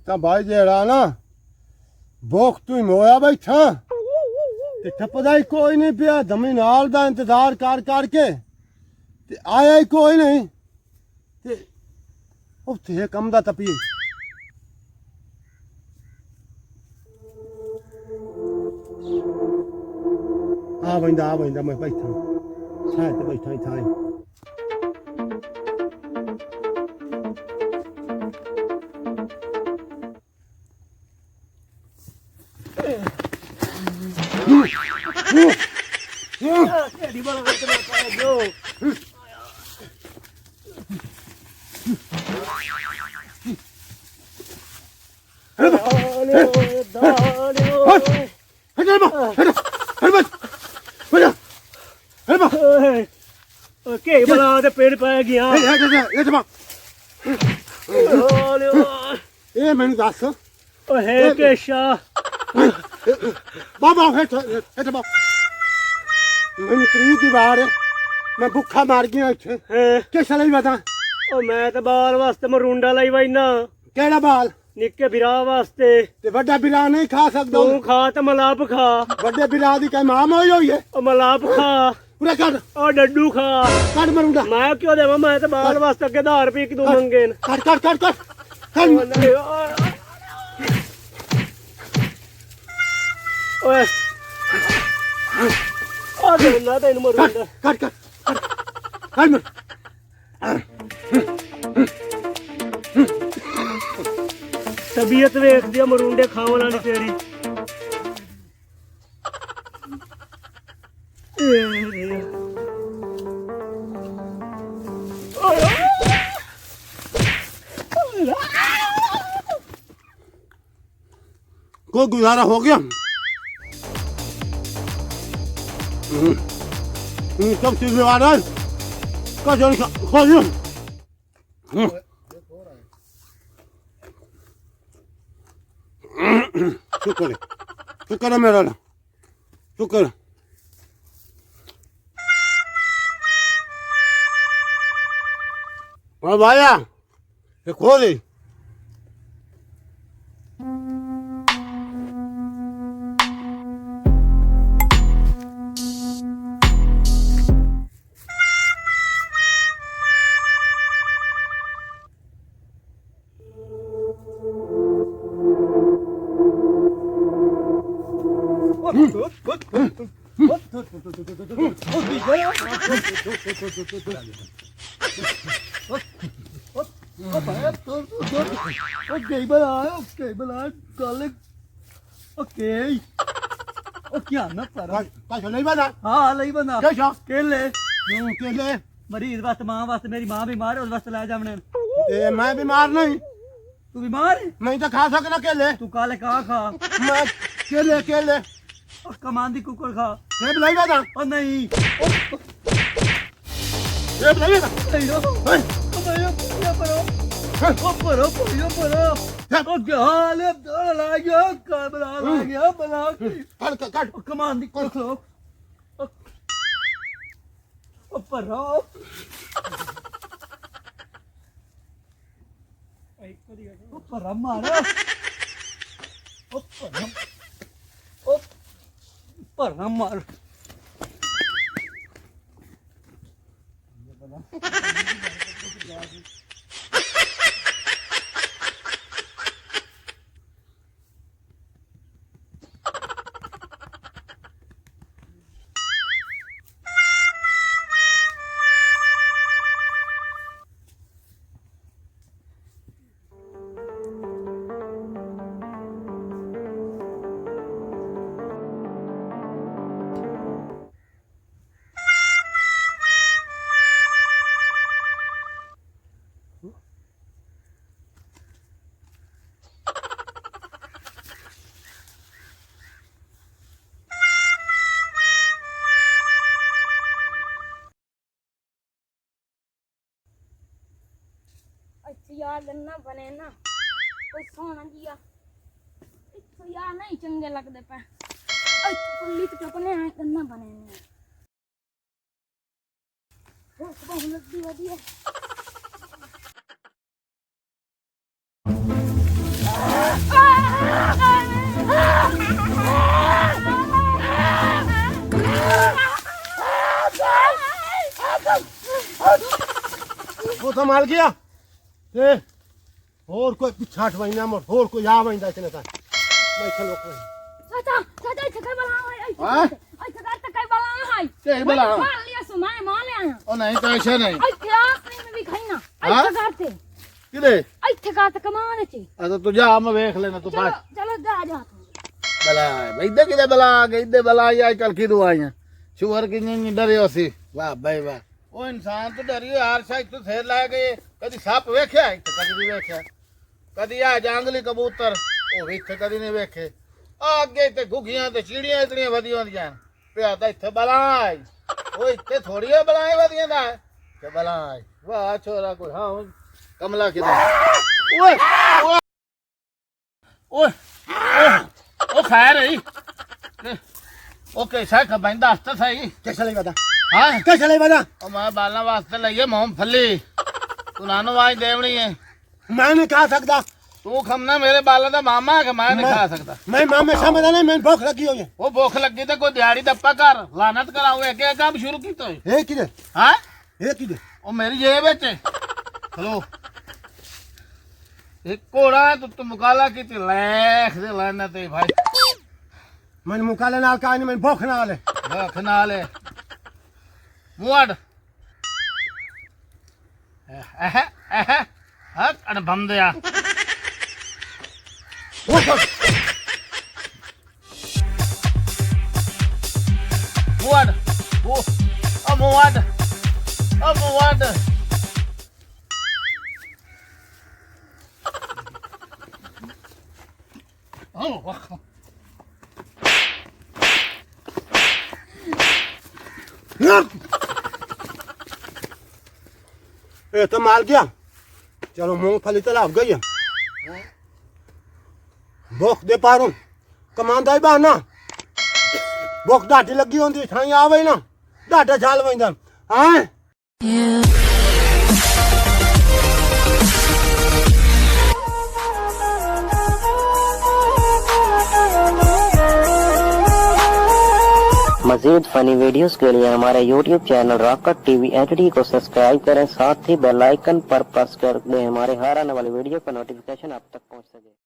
ਤਾਂ ਬਾਈ ਜਿਹੜਾ ਨਾ ਭੁੱਖ ਤੂੰ ਹੀ ਮੋਇਆ ਬੈਠਾ ਤੇ ਠੱਪਦਾ ਹੀ ਕੋਈ ਨਹੀਂ ਪਿਆ ਦਮੀ ਨਾਲ ਦਾ ਇੰਤਜ਼ਾਰ ਕਰ ਕਰਕੇ ਤੇ ਆਇਆ ਹੀ ਕੋਈ ਨਹੀਂ ਤੇ ਉੱਥੇ ਕੰਮ ਦਾ ਤਪੀ ਆ ਬੰਦਾ ਮੈਂ ਬੈਠਾ ਛਾਂ ਤੇ ਬੈਠਾ ਹੀ ਥਾਂ ਢੇਡੀ ਵਾਲਾ ਕਰਕੇ ਮੈਂ ਪਾ ਦਿਓ ਕੇ ਬਲਾ ਦੇ ਪੇੜ ਪੈ ਗਿਆ ਇਹ ਮੈਨੂੰ ਦੱਸ ਓ ਹੈ ਕੇਸ਼ਾ ਬਾਬਾ ਹੇਠ ਬਾ ਮੈਨੂੰ ਤਰੀਕ ਦੀ ਵਾਰ ਮੈਂ ਭੁੱਖਾ ਮਾਰ ਗਿਆ ਇੱਥੇ ਕਿਸ ਲਈ ਬਤਾ ਓ ਮੈਂ ਤਾਂ ਬਾਲ ਵਾਸਤੇ ਮਰੂੰਡਾ ਲਈ ਵੈਨਾ ਕਿਹੜਾ ਬਾਲ ਨਿੱਕੇ ਵਿਰਾ ਵਾਸਤੇ ਤੇ ਵੱਡਾ ਬਿਰਾ ਨਹੀਂ ਖਾ ਸਕਦਾ ਤੂੰ ਖਾ ਤੇ ਮਲਾਪ ਖਾ ਵੱਡੇ ਬਿਰਾ ਦੀ ਕਈ ਮਾਂ ਹੋਈ ਹੈ ਓ ਮਲਾਪ ਖਾ ਪੂਰਾ ਕੱਢ ਓ ਡੱਡੂ ਖਾ ਕੱਢ ਮਰੂੰਡਾ ਮੈਂ ਕਿਉਂ ਦੇਵਾਂ ਮੈਂ ਤਾਂ ਬਾਲ ਵਾਸਤੇ ਅੱਗੇ 1000 ਰੁਪਏ ਕਿ ਤੂੰ ਮੰਗੇ ਕੱਢ ਓਏ ਆ ਦੇ ਨਾ ਤੈਨੂੰ ਮਰੂੰਡਾ ਕੱਢ ਤਬੀਅਤ ਵੇਖਦੀ ਆ ਮਰੂੰਡੇ ਖਾਣ ਵਾਲੀ ਤੇਰੀ को गुजारा हो गया सब चीज आ रहा है खोलिए शुक्र है मेरा शुक्र भाया ये खोली Okay, bala, gale. Okay. Okay, ना सारा. कैसा नहीं बना हाँ नहीं बना. कैसा केले. केले मरीज वास्ते माँ वास्ते मेरी माँ बीमार है उस वास्ते लाया जा मैंने. मैं बीमार नहीं तू बीमार है? मैं तो खा सकना केले तू काले कहाँ खा? मैं केले और कमांदी कुकर खा. सेब नहीं बना और नहीं. सेब नहीं बना नहीं हो. ये परो. ओ परो. ओ हाल है ला गया काबला ला गया बना. Cut कमांदी cooker. ओ परो. ऊपर मारो ऊपर मारो यार गन्ना बने ना कोई सोना जिया तो यार नहीं चंगे लगते पे पुल्ली तो चुकने हैं गन्ना बने ने बहुत लगी वधी है वो तो माल गया ते और कोई पिछाट वही ना मोर और कोई आ वही इतने का मैं चलो कोई चाचा चाचा इथे काय बला है हाँ? इथे का काय बला है क्या बला है? मार लिया सुमाए मार ले आया ओ नहीं तो ऐसे नहीं इथे आपने में भी खाई ना हाँ? इथे करते किधे इथे का त कमा दे ची तो तू जा हम देख लेना तू चलो बात चलो जा जा बला भाई दे किधे बला आ गई दे बला आई कल की दुआइयां शुगर की नहीं डरियो सी वाह भाई वाह ओ इंसान तो डरियो यार शायद तू थेर ला गए कदी सांप वेख्या है कदी नहीं वेख्या कदी आ जंगली कबूतर ओ इथे कदी नहीं वेखे आगे ते घुगियां ते चिड़ियां इतनी वधी होंदियां पिया ता इथे बलाई ओ इथे थोड़ी बलाई वधियां दा ते बलाई वाह छोरा कोई हां कमला किधर ओए ओए ओए ओ खैर है ओ कैसा खबंदा हस्ता सही कैसे ले बता हां कैसे ले बता ओ मैं बालना वास्ते लइए मूंगफली तू नानो वाई देवनी है मैं नहीं खा सकता तू खमना मेरे बाला दा मामा है मैं नहीं खा सकता मैं मामे समझदा नहीं मैं भूख लगी हुई है वो भूख लगी तो कोई दिहाड़ी दप्पा कर लानत कराओ एक एक काम शुरू की तो ए किदे हां ए किदे ओ मेरी जेब ਵਿੱਚ हेलो एक कोड़ा तो मुकाला की ते लेख दे लाना ते भाई मैं मुकाले नाल का नहीं मैं भूख नाल है भूख नाल मुआड हक अन बंदया मुआड ओ मुआड मुआड Oh, wow. ए तो माल गया चलो मूंगफली तो लाभ गई है भूख दे पारूं कमांदा ही बहाना भूख डाटी लगी होंदी ठाई आवे ना डाटा छाल वंदा हां मज़ीद फ़नी वीडियोस के लिए हमारे YouTube channel rocket TV HD को सब्सक्राइब करें, साथ ही बेल आइकन पर प्रेस कर दें हमारे हर आने वाली वीडियो का नोटिफिकेशन आप तक पहुंच सके।